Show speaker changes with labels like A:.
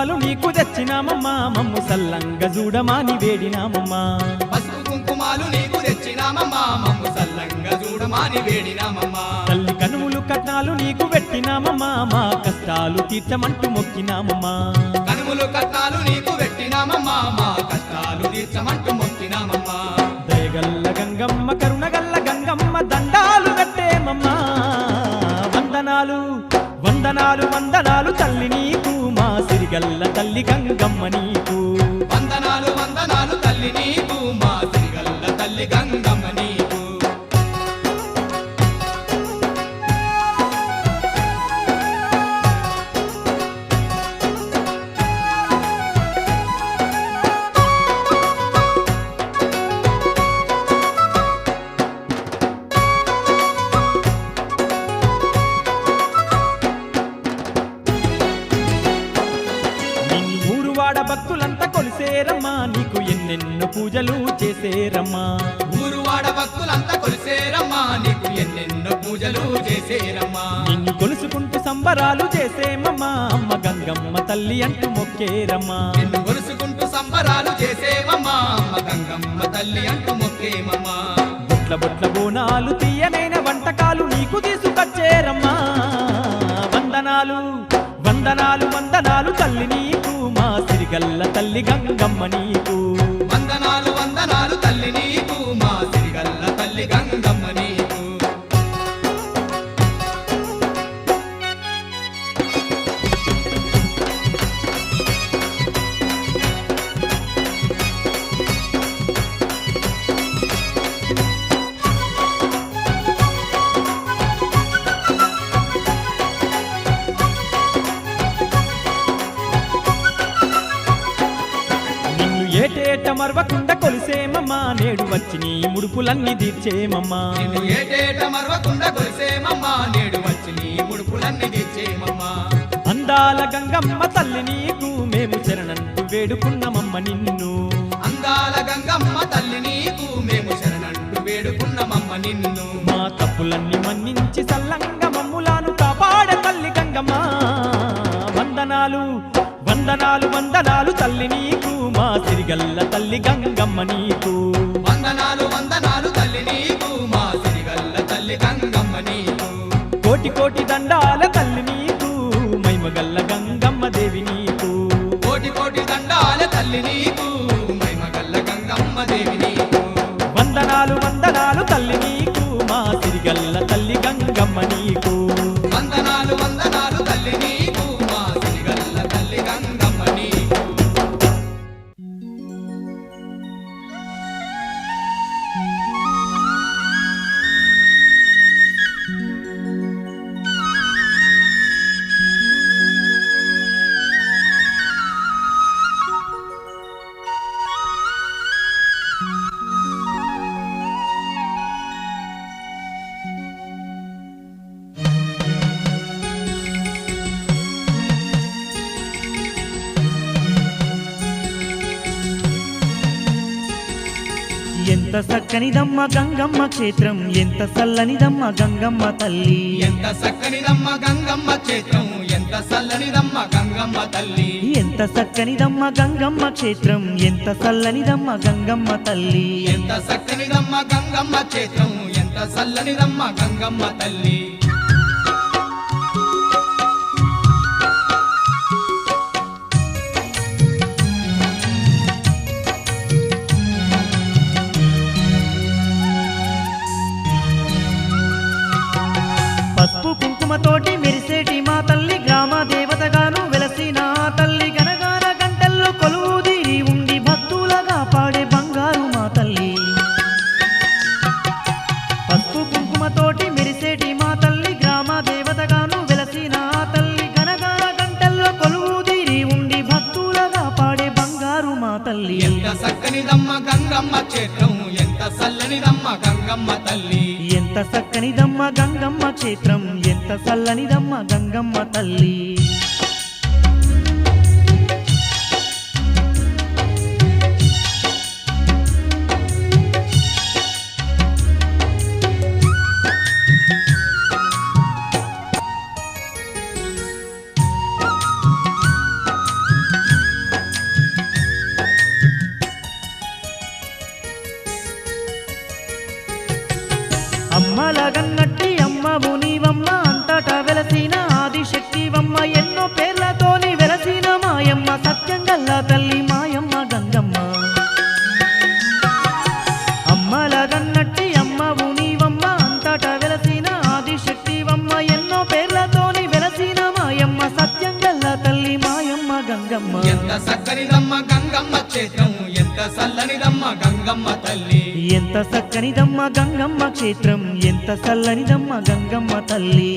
A: కుంకుమాలు నీకు తెచ్చినామమ్మా మమ్ము సల్లంగ చూడమాని వేడినామమ్మా
B: పసుపు కుంకుమాలు నీకు తెచ్చినామమ్మా మమ్ము సల్లంగా చూడమాని వేడినామమ్మా
A: తల్లి కనుములు కట్నాలు నీకు పెట్టినామమ్మా మా కష్టాలు తీర్చమంటూ మొక్కినామమ్మా
B: కనుములు కట్నాలు నీకు పెట్టినామమ్మా మా కష్టాలు తీర్చమంటూ మొక్కినామమ్మా
A: దయగల్ల గంగమ్మ కరుణగల్ల గంగమ్మ దండాలు కట్టేమమ్మా వందనాలు వందనాలు వందనాలు తల్లి నీకు మా సిరిగల్ల తల్లి గంగమ్మ నీకు
B: వందనాలు వందనాలు తల్లి నీకు మా సిరిగల్ల తల్లి గంగమ్మ నీకు
A: భక్తులంతా కొలిసేరమ్మా నీకు ఎన్నెన్నో పూజలు చేసేరమ్మా
B: ఊరువాడ భక్తులంతా కొలిసేరమ్మా నీకు ఎన్నెన్నో పూజలు చేసేరమ్మా
A: నిన్ను కొలుసుకుంటూ సంబరాలు చేసేమమ్మా అమ్మ గంగమ్మ తల్లి అంటూ మొక్కేరమ్మా
B: నిన్ను కొలుసుకుంటూ సంబరాలు చేసేమమ్మా అమ్మ గంగమ్మ తల్లి అంటూ మొక్కేమమ్మా
A: బొట్ల బొట్ల బోనాలు తీయనైన వంటకాలు నీకు తీసుకొచ్చేరమ్మా వందనాలు వందనాలు వందనాలు తల్లి నీకు మా సిరిగల్ల తల్లి గంగమ్మ నీకు
B: వందనాలు వందనాలు తల్లి నీకు మా సిరిగల్ల తల్లి గంగమ్మ నీకు
A: ఏటేట మరవకుండా కొలిసేమమ్మా నేడు వచ్చి నీ ముడుపులన్నీ తీర్చేమమ్మా
B: నిన్ను ఏటేట మరవకుండా కొలిసేమమ్మా నేడు వచ్చి నీ ముడుపులన్నీ తీర్చేమమ్మా
A: అందాల గంగమ్మ తల్లి నీకు మేము శరణంటూ వేడుకున్నమమ్మ నిన్ను
B: అందాల గంగమ్మ తల్లి నీకు మేము శరణంటూ వేడుకున్నమమ్మ నిన్ను
A: మా తప్పులన్నీ మన్నించి సల్లంగ మమ్ములాను కాపాడ తల్లి గంగమ్మ వందనాలు వందనాలు వందనాలు తల్లి నీకు మా సిరిగల్ల తల్లి గంగమ్మ నీకు
B: వందనాలు వందనాలు తల్లి నీకు మా సిరిగల్ల తల్లి గంగమ్మ నీకు
A: కోటి కోటి దండాల తల్లి నీకు మైమగల్ల గంగమ్మ దేవి నీకు
B: కోటి కోటి దండాల తల్లి నీకు మైమగల్ల గంగమ్మ దేవి నీకు
A: వందనాలు వందనాలు తల్లి నీకు మా సిరిగల్ల తల్లి గంగమ్మ నీకు
B: వందనాలు వందనాలు తల్లి నీకు మా సిరిగల్ల తల్లి గంగమ్మ నీకు
C: ఎంత చక్కనిదమ్మ గంగమ్మ క్షేత్రం ఎంత చల్లనిదమ్మ గంగమ్మ తల్లి
B: ఎంత చక్కనిదమ్మ గంగమ్మ క్షేత్రం ఎంత చల్లనిదమ్మ గంగమ్మ తల్లి
C: ఎంత చక్కనిదమ్మ గంగమ్మ క్షేత్రం ఎంత చల్లనిదమ్మ గంగమ్మ తల్లి
B: ఎంత చక్కనిదమ్మ గంగమ్మ క్షేత్రం ఎంత చల్లనిదమ్మ గంగమ్మ తల్లి
C: పసుపు కుంకుమతోటి మెరిసేటి మా తల్లి గ్రామ దేవతగాను వెలసిన ఆ తల్లి గనగాన గంటల్లో కొలువుదీరి ఉండి భక్తులగా పాడే బంగారు మా తల్లి పసుపు కుంకుమతోటి మెరిసేటి మా తల్లి గ్రామ దేవతగాను వెలసిన ఆ తల్లి గనగాన గంటల్లో కొలువుదీరి ఉండి భక్తులగా పాడే బంగారు మా తల్లి
B: ఎంత చక్కనిదమ్మ గంగమ్మ క్షేత్రం ఎంత చల్లనిదమ్మ గంగమ్మ తల్లి
C: ఎంత చక్కనిదమ్మ గంగమ్మ క్షేత్రం ఎంత చల్లనిదమ్మ గంగమ్మ తల్లి సత్యంగల్ల తల్లి మాయమ్మ గంగమ్మ అమ్మల గన్నట్టి అమ్మవు నీవమ్మ అంతటా వెలసిన ఆదిశక్తివమ్మ ఎన్నో పేర్లతోని వెలసిన మాయమ్మ సత్యంగల్ల తల్లి మాయమ్మ గంగమ్మ
B: ఎంత సక్కనిదమ్మ గంగమ్మ క్షేత్రం ఎంత సల్లనిదమ్మ గంగమ్మ తల్లి
C: ఎంత చక్కనిదమ్మ గంగమ్మ క్షేత్రం ఎంత చల్లనిదమ్మ గంగమ్మ తల్లి